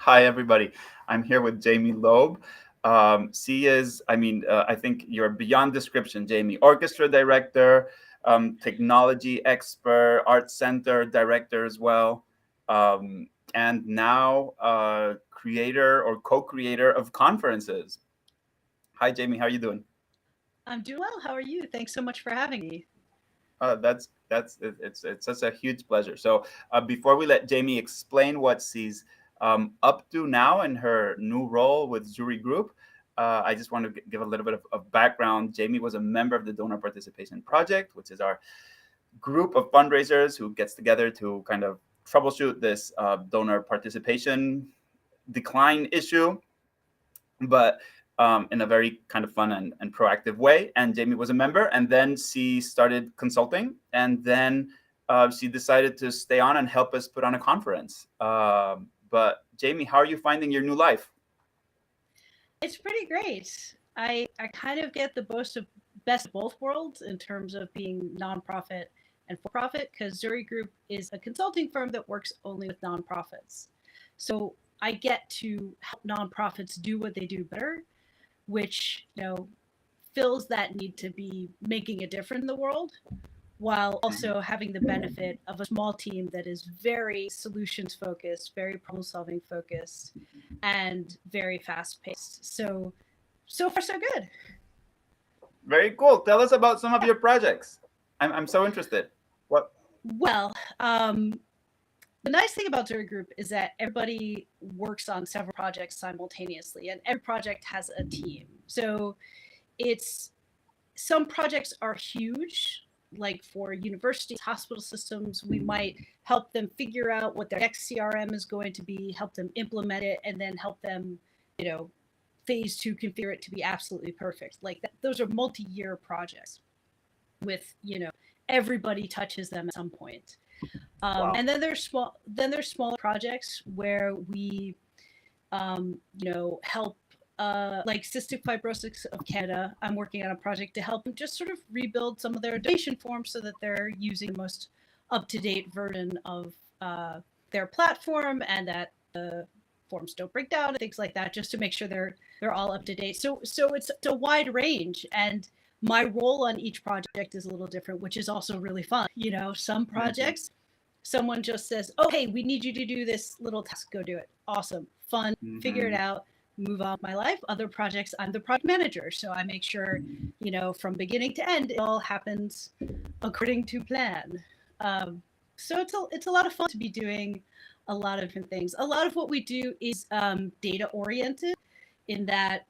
Hi, everybody. I'm here with Jaemi Loeb. She is, I think you're beyond description, Jaemi. Orchestra director, technology expert, art center director as well, and now creator or co-creator of conferences. Hi, Jaemi. How are you doing? I'm doing well. How are you? Thanks so much for having me. It's such a huge pleasure. So before we let Jamie explain what she's up to now in her new role with Jury Group, I just want to give a little bit of background. Jamie was a member of the Donor Participation Project, which is our group of fundraisers who gets together to kind of troubleshoot this donor participation decline issue, but in a very kind of fun and proactive way. And Jamie was a member, and then she started consulting, and then she decided to stay on and help us put on a conference. But Jamie, how are you finding your new life? It's pretty great. I kind of get the best of both worlds in terms of being nonprofit and for profit because Zuri Group is a consulting firm that works only with nonprofits. So I get to help nonprofits do what they do better, which fills that need to be making a difference in the world while also having the benefit of a small team that is very solutions focused, very problem solving focused, and very fast paced. So far, so good. Very cool. Tell us about some of your projects. I'm so interested. What? Well, the nice thing about Zuri Group is that everybody works on several projects simultaneously, and every project has a team. So it's some projects are huge, like for universities, hospital systems, we might help them figure out what their next CRM is going to be, help them implement it, and then help them, you know, phase two configure it to be absolutely perfect. Like that, those are multi-year projects with, everybody touches them at some point. Wow. And then there's smaller projects where we, help like Cystic Fibrosis of Canada. I'm working on a project to help them just sort of rebuild some of their donation forms so that they're using the most up-to-date version of their platform and that the forms don't break down and things like that, just to make sure they're all up to date. So it's a wide range, and my role on each project is a little different, which is also really fun. Some Mhm. projects, someone just says, "Oh, hey, we need you to do this little task. Go do it." Awesome, fun, figure it Mhm. out, move on with my life. Other projects, I'm the project manager, so I make sure, from beginning to end, it all happens according to plan. Um, so it's a lot of fun to be doing a lot of different things. A lot of what we do is data oriented, in that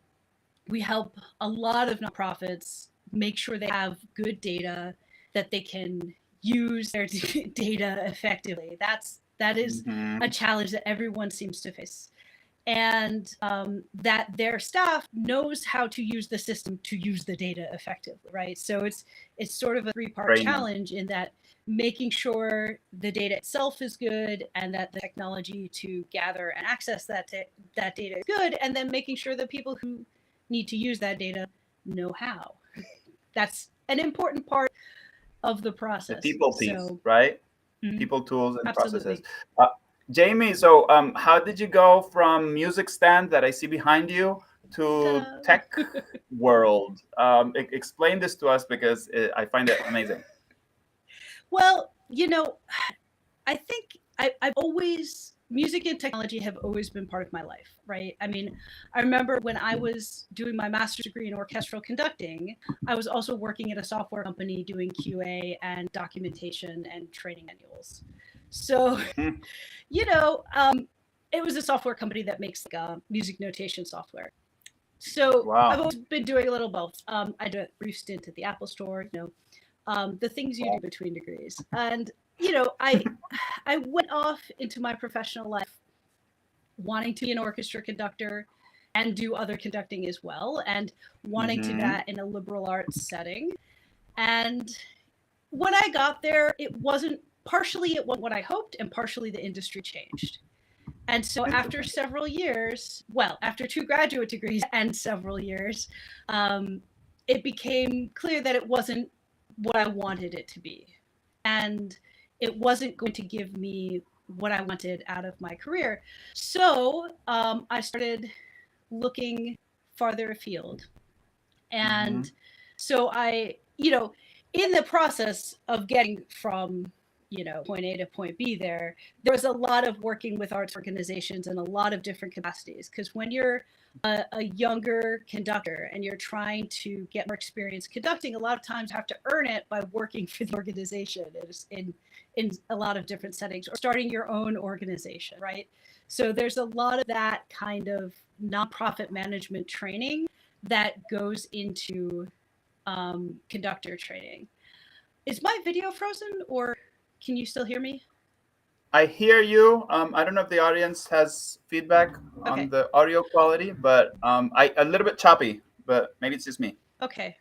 we help a lot of nonprofits make sure they have good data that they can use their data effectively. That is a Mhm. challenge that everyone seems to face, and that their staff knows how to use the system to use the data effectively, right? So it's sort of a three-part Training. challenge in that making sure the data itself is good and that the technology to gather and access that data is good, and then making sure that people who need to use that data know how. That's an important part of the The process. people piece, So, right? mhm, People, tools, and processes. absolutely. Uh, Jamie, so how did you go from music stand that I see behind you to Ta-da. tech world? Explain this to us because I find it amazing. Well, I think I've always music and technology have always been part of my life, right? I mean, I remember when I was doing my master's degree in orchestral conducting, I was also working at a software company doing QA and documentation and training manuals. So, Hmm. you know, um, it was a software company that makes like music notation software. So I've Wow. always been doing a little both. I did a brief stint at the Apple Store, the things you do between degrees, and I went off into my professional life wanting to be an orchestra conductor and do other conducting as well, and wanting to do Mm-hmm. that in a liberal arts setting. And when I got there, it wasn't what I hoped, and partially the industry changed. And so after Interesting. several years, well, after two graduate degrees and several years, um, it became clear that it wasn't what I wanted it to be. And it wasn't going to give me what I wanted out of my career. So I started looking farther afield. And Mm-hmm. so in the process of getting from, point A to point B there was a lot of working with arts organizations in a lot of different capacities. Because when you're a younger conductor and you're trying to get more experience conducting, a lot of times you have to earn it by working for the organization in a lot of different settings, or starting your own organization, right? So there's a lot of that kind of nonprofit management training that goes into conductor training. Is my video frozen, or can you still hear me? I hear you. I don't know if the audience has feedback on Okay. the audio quality, but I a little bit choppy, but maybe it's just me. Okay.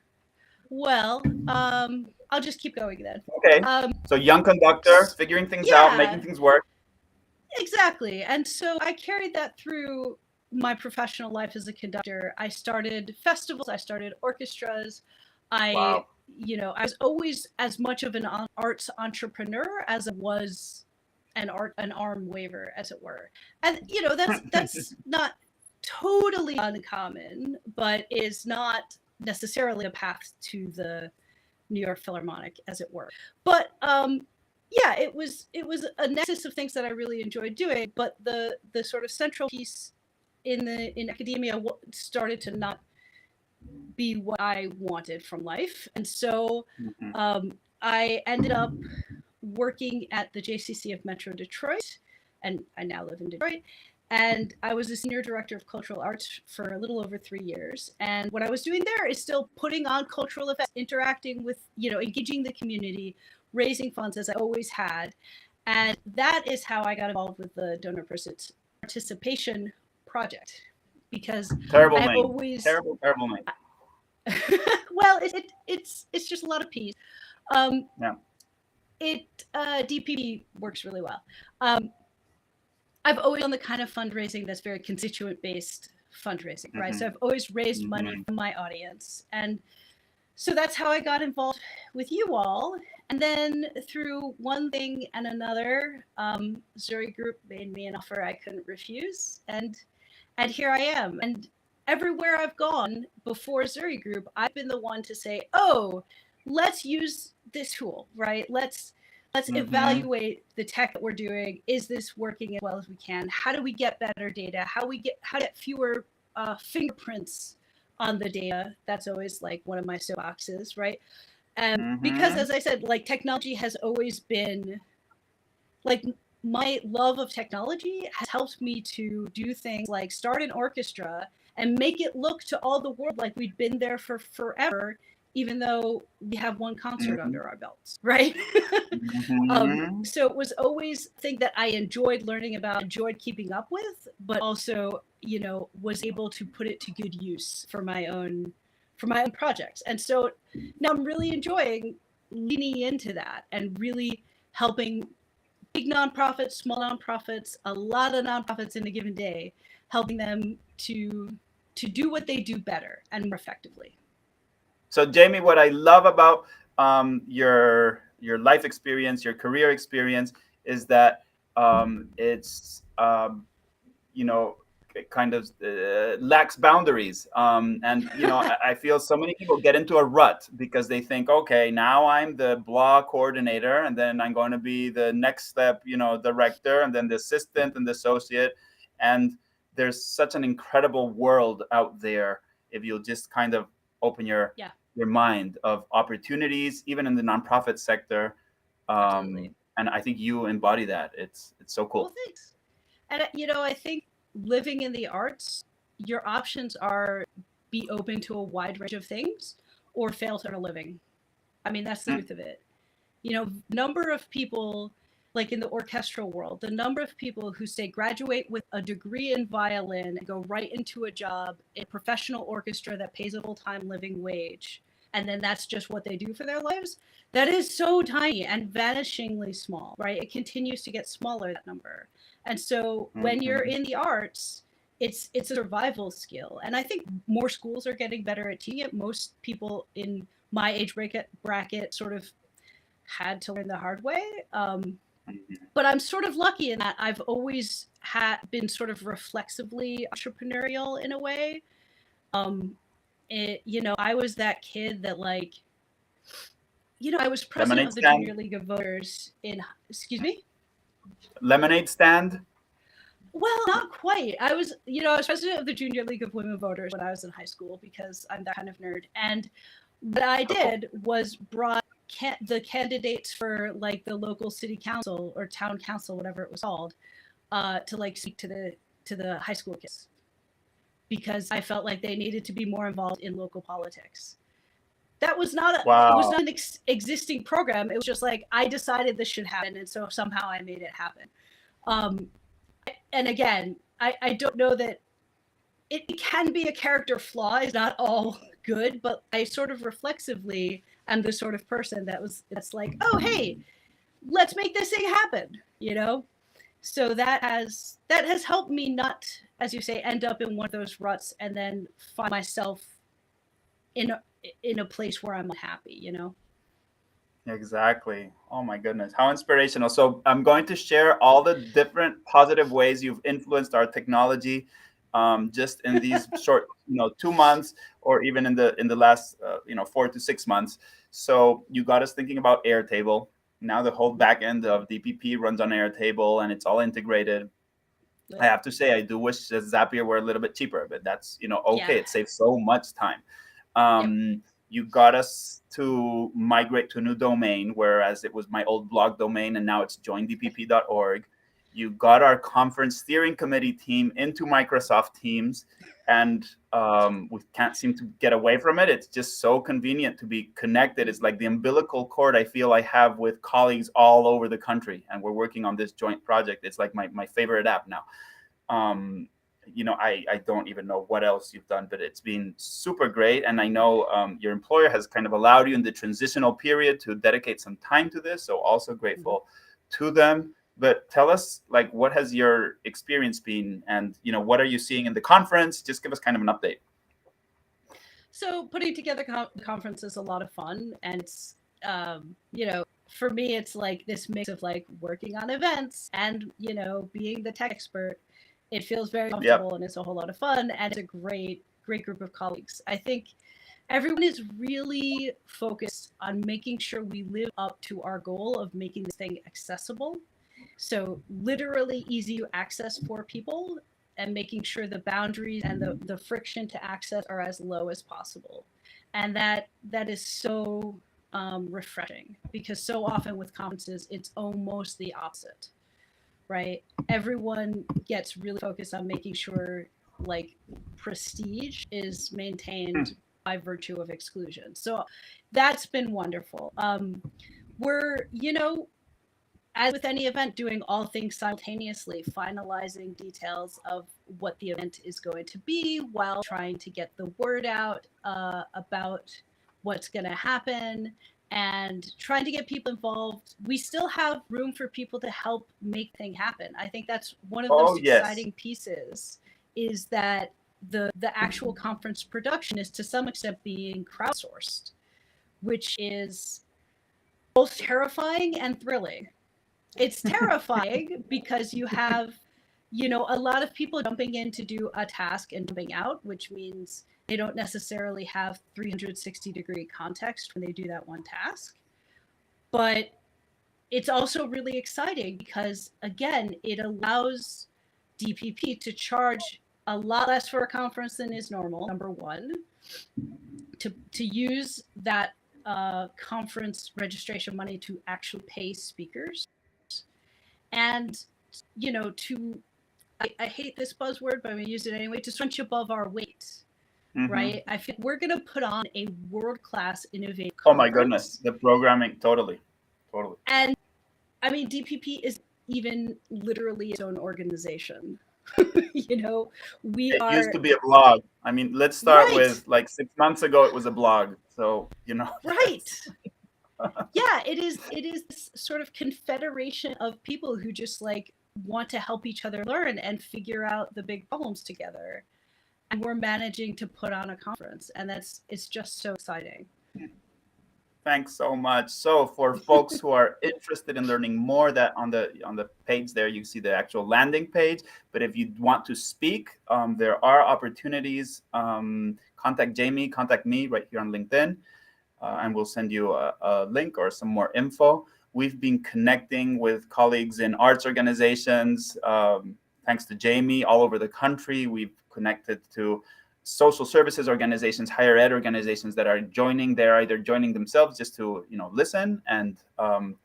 Well, I'll just keep going then. Okay. Um, So young conductor, figuring things out, making yeah, things work. exactly. And so I carried that through my professional life as a conductor. I started festivals, I started orchestras. I, Wow. I was always as much of an arts entrepreneur as I was an arm waver, as it were. And that's not totally uncommon, but is not necessarily a path to the New York Philharmonic, as it were. But yeah, it was a nexus of things that I really enjoyed doing. But the sort of central piece in academia started to not be what I wanted from life, and so Mhm. I ended up working at the JCC of Metro Detroit, and I now live in Detroit. And I was a senior director of cultural arts for a little over 3 years. And what I was doing there is still putting on cultural events, interacting with, engaging the community, raising funds as I always had. And that is how I got involved with the donor participation project, because Terrible I name. always, Terrible, terrible name. well, it's just a lot of peas. Um, Yeah. it DPP works really well. Um, I've always done the kind of fundraising that's very constituent based fundraising, right? So Hmm. I've always raised money Hmm. from my audience. And so that's how I got involved with you all. And then through one thing and another, Zuri Group made me an offer I couldn't refuse. And here I am. And everywhere I've gone before Zuri Group, I've been the one to say, "Oh, let's use this tool, right? Let's Hmm. evaluate the tech that we're doing. Is this working as well as we can? How do we get better data? How to get fewer fingerprints on the data?" That's always like one of my soapboxes, right? Because Hmm. as I said, like technology has always been like my love of technology has helped me to do things like start an orchestra and make it look to all the world like we'd been there for forever, even though we have one concert Hmm. under our belts, right? Hmm. So it was always a thing that I enjoyed learning about, enjoyed keeping up with, but also, was able to put it to good use for my own projects. And so now I'm really enjoying leaning into that and really helping big nonprofits, small nonprofits, a lot of nonprofits in a given day, helping them to do what they do better and more effectively. So, Jamie, what I love about your life experience, your career experience, is that it's you know kind of lacks boundaries, and I feel so many people get into a rut because they think, okay, now I'm the blah coordinator, and then I'm going to be the next step, director, and then the assistant and the associate. And there's such an incredible world out there if you'll just kind of open Yeah, your mind of opportunities, even in the nonprofit sector. absolutely. And I think you embody that. It's so Well, cool. thanks. And I think living in the arts, your options are be open to a wide range of things or fail to earn a living. I mean, that's the Mm. truth of it. Number of people, like in the orchestral world, the number of people who say graduate with a degree in violin and go right into a job in a professional orchestra that pays a full-time living wage, and then that's just what they do for their lives, that is so tiny and vanishingly small, right? It continues to get smaller, that number. And so when you're Mhm. in the arts, it's a survival skill. And I think more schools are getting better at teaching it. Most people in my age bracket sort of had to learn the hard way. Mhm. But I'm sort of lucky in that I've always been sort of reflexively entrepreneurial in a way. Um, I was that kid that like, I was president Lemonade of the stand? Junior League of Voters in, excuse me? Lemonade stand? Well, not quite. I was president of the Junior League of Women Voters when I was in high school because I'm that kind of nerd. And what I So cool. did was brought the candidates for like the local city council or town council, whatever it was called, to like speak to the high school kids because I felt like they needed to be more involved in local politics. It was Wow. not an existing program. It was just like I decided this should happen, and so somehow I made it happen. Um, and again, I don't know that it can be a character flaw. It's not all good, but I sort of reflexively am the sort of person that's like, oh hey, let's make this thing happen. So that has helped me not, as you say, end up in one of those ruts and then find myself in a, in a place where I'm unhappy. Exactly. Oh my goodness. How inspirational. So I'm going to share all the different positive ways you've influenced our technology just in these short, 2 months or even in the last 4 to 6 months. So you got us thinking about Airtable. Now the whole back end of DPP runs on Airtable and it's all integrated. I have to say, I do wish that Zapier were a little bit cheaper, but that's Yeah. okay. It saves so much time. Yep. You got us to migrate to a new domain, whereas it was my old blog domain, and now it's joindpp.org. You got our conference steering committee team into Microsoft Teams, and we can't seem to get away from it. It's just so convenient to be connected. It's like the umbilical cord I feel I have with colleagues all over the country, and we're working on this joint project. It's like my favorite app now. um, I don't even know what else you've done, but it's been super great. And I know your employer has kind of allowed you in the transitional period to dedicate some time to this. So also Mhm. grateful to them. But tell us, like, what has your experience been, and what are you seeing in the conference? Just give us kind of an update. So putting together the conference is a lot of fun, and for me, it's like this mix of like working on events and being the tech expert. It feels very Yep. comfortable and it's a whole lot of fun, and it's a great group of colleagues. I think everyone is really focused on making sure we live up to our goal of making this thing accessible. So literally easy to access for people and making sure the boundaries and the friction to access are as low as possible. And that is so refreshing because so often with conferences, it's almost the opposite, right? Everyone gets really focused on making sure like prestige is maintained by virtue of exclusion. So that's been wonderful. We're, as with any event, doing all things simultaneously, finalizing details of what the event is going to be while trying to get the word out about what's going to happen and trying to get people involved. We still have room for people to help make things happen. I think that's one of the Oh most yes. exciting pieces is that the actual conference production is to some extent being crowdsourced, which is both terrifying and thrilling. It's terrifying because you have a lot of people jumping in to do a task and jumping out, which means they don't necessarily have 360-degree context when they do that one task. But it's also really exciting because again it allows DPP to charge a lot less for a conference than is normal, number one, to use that conference registration money to actually pay speakers, and to I hate this buzzword, but I'm gonna use it anyway, to punch above our weight, Hmm. right? I feel we're gonna put on a world-class innovative Oh my goodness, conference. the programming, totally, totally. And I mean DPP is even literally its own organization. you know, we It used are to be a blog. I mean, let's start right, with like 6 months ago, it was a blog. So, yes. right. Yeah, it is this sort of confederation of people who just like want to help each other learn and figure out the big problems together. And we're managing to put on a conference, and it's just so exciting. Thanks so much. So for folks who are interested in learning more, that on the page there you see the actual landing page. But if you want to speak, there are opportunities. Contact Jaemi, contact me right here on LinkedIn, and we'll send you a link or some more info. We've been connecting with colleagues in arts organizations. Thanks to Jaemi, all over the country. We've connected to social services organizations, higher ed organizations that are joining. They're either joining themselves just to listen and kind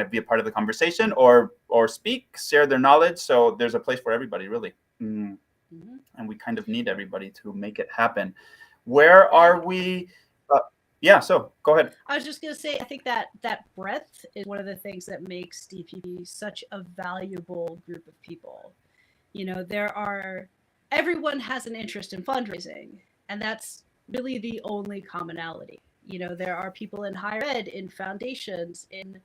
of be a part of the conversation, or speak, share their knowledge. So there's a place for everybody, really. And we kind of need everybody to make it happen. Where are we? Yeah, so go ahead. I was just going to say, I think that breadth is one of the things that makes DPP such a valuable group of people. Everyone has an interest in fundraising, and that's really the only commonality. There are people in higher ed, in foundations, in,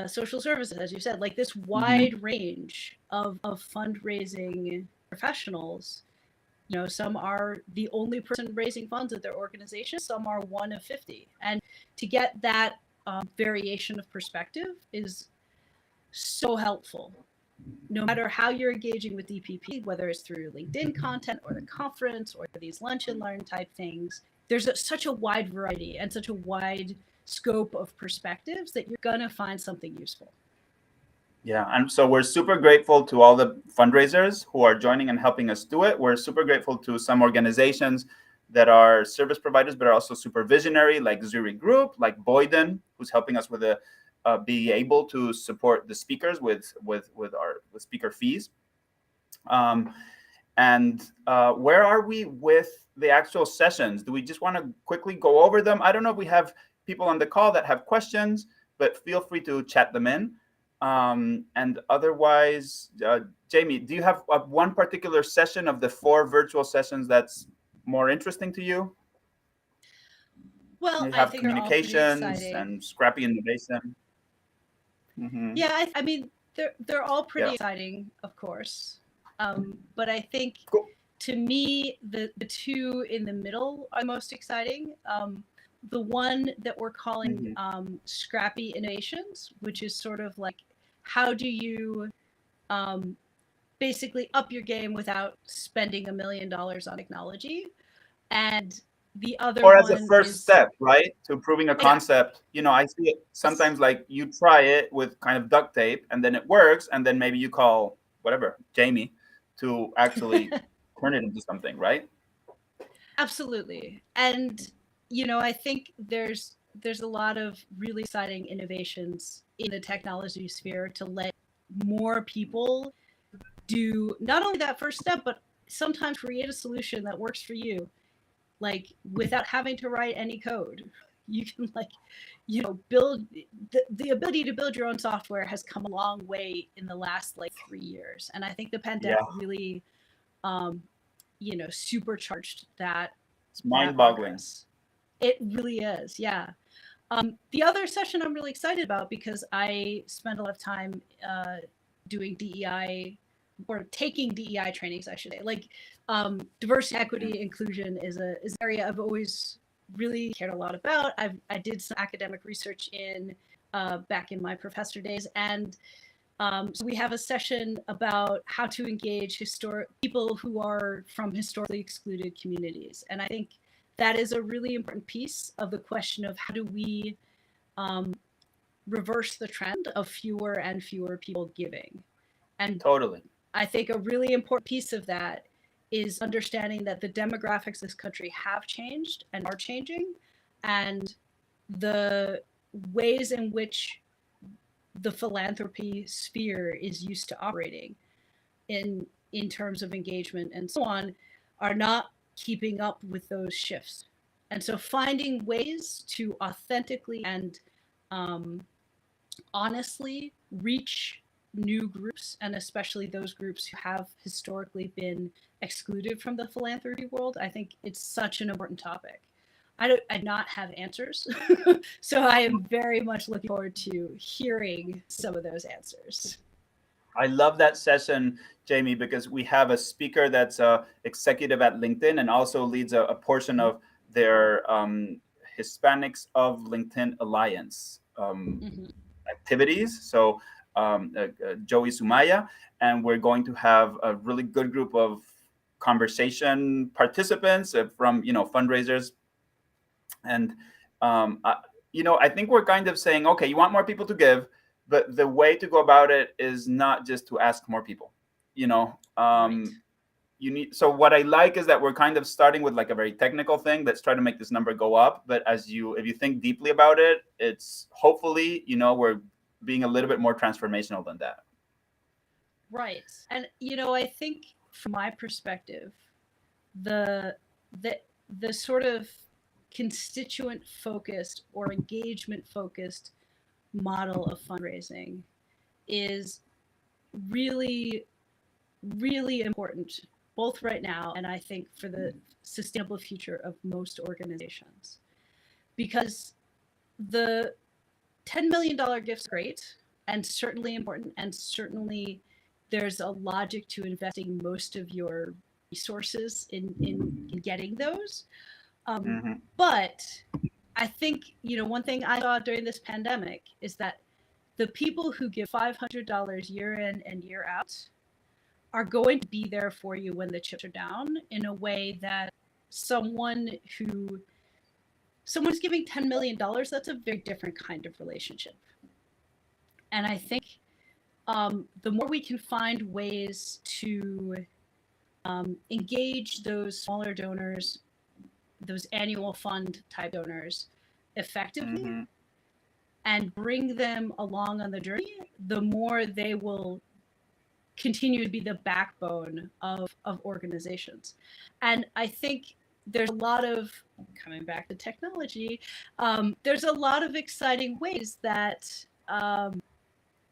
social services, as you said, like this wide range of fundraising professionals. Some are the only person raising funds at their organization. Some are one of 50. And to get that variation of perspective is so helpful. No matter how you're engaging with DPP, whether it's through LinkedIn content or the conference or these lunch and learn type things, there's such a wide variety and such a wide scope of perspectives that you're going to find something useful. Yeah, and so we're super grateful to all the fundraisers who are joining and helping us do it. We're super grateful to some organizations that are service providers, but are also super visionary, like Zurich Group, like Boyden, who's helping us with being able to support the speakers with speaker fees. And where are we with the actual sessions? Do we just want to quickly go over them? I don't know if we have people on the call that have questions, but feel free to chat them in. And otherwise, Jaemi, do you have one particular session of the 4 virtual sessions that's more interesting to you? Well, you have I think communications and scrappy innovation. Yeah, I mean, they're all pretty exciting, of course. But I think to me, the 2 in the middle are most exciting. The one that we're calling scrappy innovations, which is sort of like, how do you basically up your game without spending $1 million on technology? And the other or as a first step, right, to proving a concept. I see it sometimes like you try it with kind of duct tape and then it works, and then maybe you call whatever Jaemi to actually turn it into something, right? Absolutely. And I think there's a lot of really exciting innovations in the technology sphere to let more people do not only that first step, but sometimes create a solution that works for you, like without having to write any code. You can build the ability to build your own software has come a long way in the last 3 years. And I think the pandemic really supercharged that. It's mind-boggling. It really is, yeah. The other session I'm really excited about, because I spend a lot of time doing DEI, or taking DEI trainings, I should say. Like diversity, equity, inclusion is an area I've always really cared a lot about. I did some academic research in back in my professor days, and so we have a session about how to engage people who are from historically excluded communities. And I think that is a really important piece of the question of how do we reverse the trend of fewer and fewer people giving. And totally, I think a really important piece of that is understanding that the demographics of this country have changed and are changing, and the ways in which the philanthropy sphere is used to operating in terms of engagement and so on are not keeping up with those shifts. And so finding ways to authentically and honestly reach new groups, and especially those groups who have historically been excluded from the philanthropy world, I think it's such an important topic. I do not have answers. So I am very much looking forward to hearing some of those answers. I love that session, Jaemi, because we have a speaker that's executive at LinkedIn and also leads a portion of their Hispanics of LinkedIn Alliance Mm-hmm. activities. So Joey Sumaya, and we're going to have a really good group of conversation participants from fundraisers, and I, I think we're kind of saying, okay, you want more people to give, but the way to go about it is not just to ask more people. You know, Right. you need. So what I like is that we're kind of starting with like a very technical thing that's trying to make this number go up. But if you think deeply about it, it's hopefully we're being a little bit more transformational than that. Right. And I think from my perspective, the the the sort of constituent focused or engagement focused model of fundraising is really really important both right now and I think for the sustainable future of most organizations because the $10 million gifts are great and certainly important and certainly there's a logic to investing most of your resources in getting those. Mm-hmm. But I think, one thing I saw during this pandemic is that the people who give $500 year in and year out are going to be there for you when the chips are down in a way that someone who someone's giving $10 million, that's a very different kind of relationship. And I think the more we can find ways to engage those smaller donors, those annual fund type donors effectively Mm-hmm. and bring them along on the journey, the more they will continue to be the backbone of organizations. And I think there's a lot of, coming back to technology, there's a lot of exciting ways that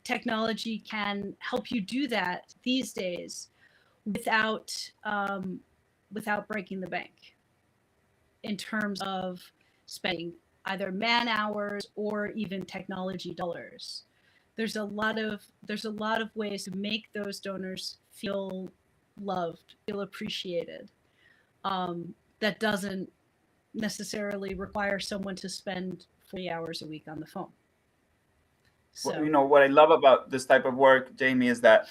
technology can help you do that these days without without breaking the bank in terms of spending either man hours or even technology dollars. There's a lot of ways to make those donors feel loved, feel appreciated. That doesn't necessarily require someone to spend 40 hours a week on the phone. Well, So, what I love about this type of work, Jamie, is that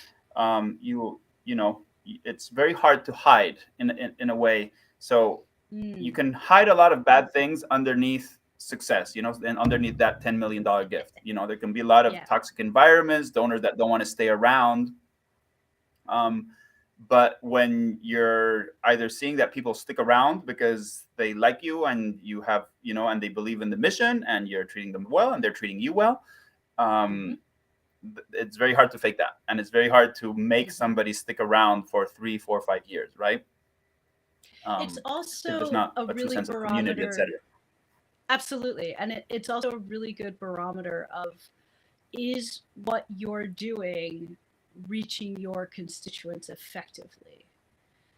it's very hard to hide in a way. So you mm, can hide a lot of bad things underneath success, and underneath that $10 million gift. There can be a lot of yeah. toxic environments, donors that don't want to stay around. Um, but when you're either seeing that people stick around because they like you and you have, and they believe in the mission and you're treating them well and they're treating you well, Mm-hmm, um, it's very hard to fake that. And it's very hard to make mm-hmm. somebody stick around for 3, 4, 5 years, right? It's If there's also not a a true really sense of community, barometer. etc. Absolutely. And it's also a really good barometer of is what you're doing reaching your constituents effectively?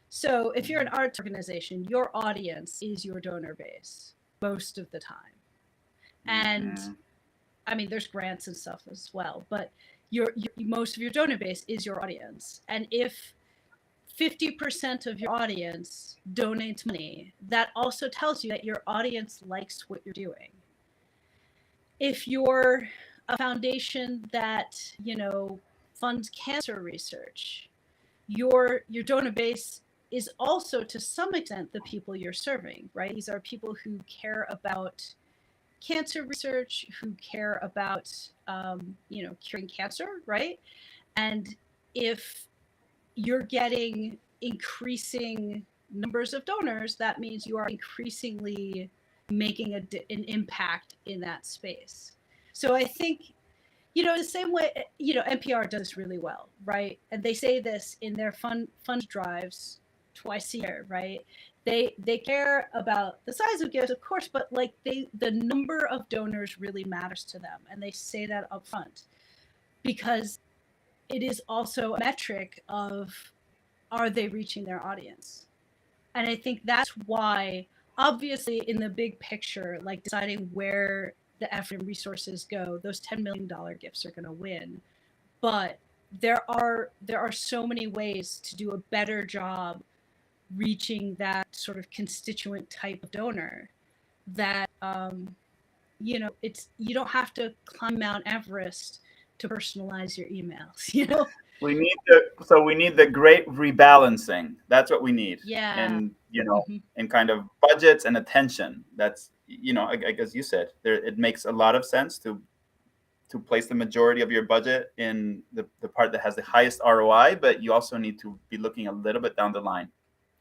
So if you're an arts organization, your audience is your donor base most of the time. And Mm-hmm. I mean, there's grants and stuff as well, but your most of your donor base is your audience. And if 50% of your audience donates money, that also tells you that your audience likes what you're doing. If you're a foundation that, funds cancer research, your donor base is also to some extent the people you're serving, right? These are people who care about cancer research, who care about curing cancer, right? And if you're getting increasing numbers of donors, that means you are increasingly making an impact in that space. So I think, the same way, NPR does really well, right? And they say this in their fund drives twice a year, right? They care about the size of gifts, of course, but like the number of donors really matters to them, and they say that up front because it is also a metric of are they reaching their audience? And I think that's why, obviously, in the big picture, like deciding where the effort and resources go, those $10 million gifts are going to win. But there are so many ways to do a better job reaching that sort of constituent type of donor that it's you don't have to climb Mount Everest to personalize your emails. We need the great rebalancing. That's what we need. Yeah. And Hmm. in kind of budgets and attention. That's I guess you said there, it makes a lot of sense to place the majority of your budget in the part that has the highest ROI, but you also need to be looking a little bit down the line.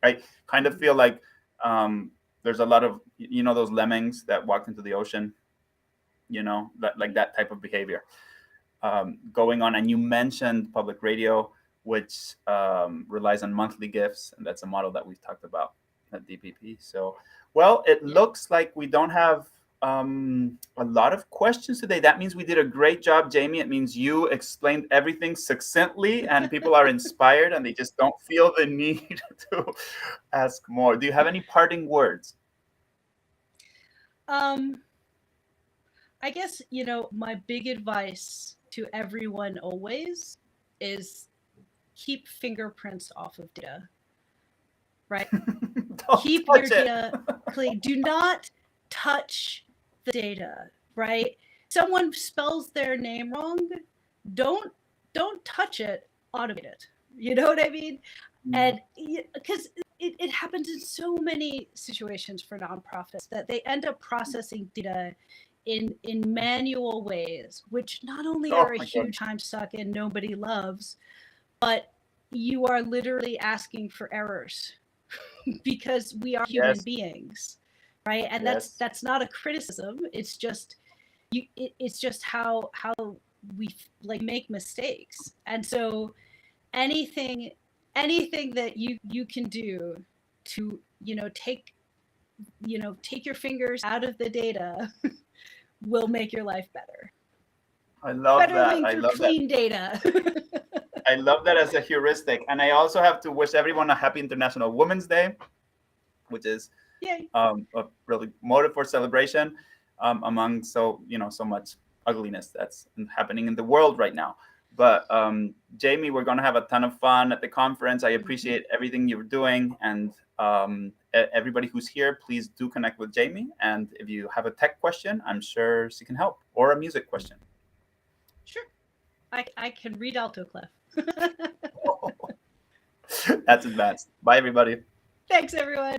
I kind of feel like there's a lot of those lemmings that walked into the ocean, like that type of behavior going on. And you mentioned public radio, which relies on monthly gifts, and that's a model that we've talked about at DPP. So, well, it Yeah. looks like we don't have a lot of questions today. That means we did a great job, Jaemi. It means you explained everything succinctly, and people are inspired, and they just don't feel the need to ask more. Do you have any parting words? Um, I guess, my big advice to everyone always is keep fingerprints off of data, right? Don't Keep your touch it. data clean. Do not touch the data, right? Someone spells their name wrong, don't don't touch it, automate it. You know what I mean? And because it happens in so many situations for nonprofits that they end up processing data in manual ways, which not only Oh are a my God. huge time suck and nobody loves, but you are literally asking for errors because we are human Yes. beings, right? And that's Yes. that's not a criticism. It's just it's just how we like make mistakes. And so anything anything that you can do to take your fingers out of the data will make your life better. I love Better that. than I through love that. clean data. I love that as a heuristic. And I also have to wish everyone a happy International Women's Day, which is Yay. a really motive for celebration among so much ugliness that's happening in the world right now. But Jaemi, we're going to have a ton of fun at the conference. I Mhm. appreciate everything you're doing, and everybody who's here, please do connect with Jaemi. And if you have a tech question, I'm sure she can help, or a music question. Sure. I can read Alto Clef. That's advanced. Bye, everybody. Thanks, everyone.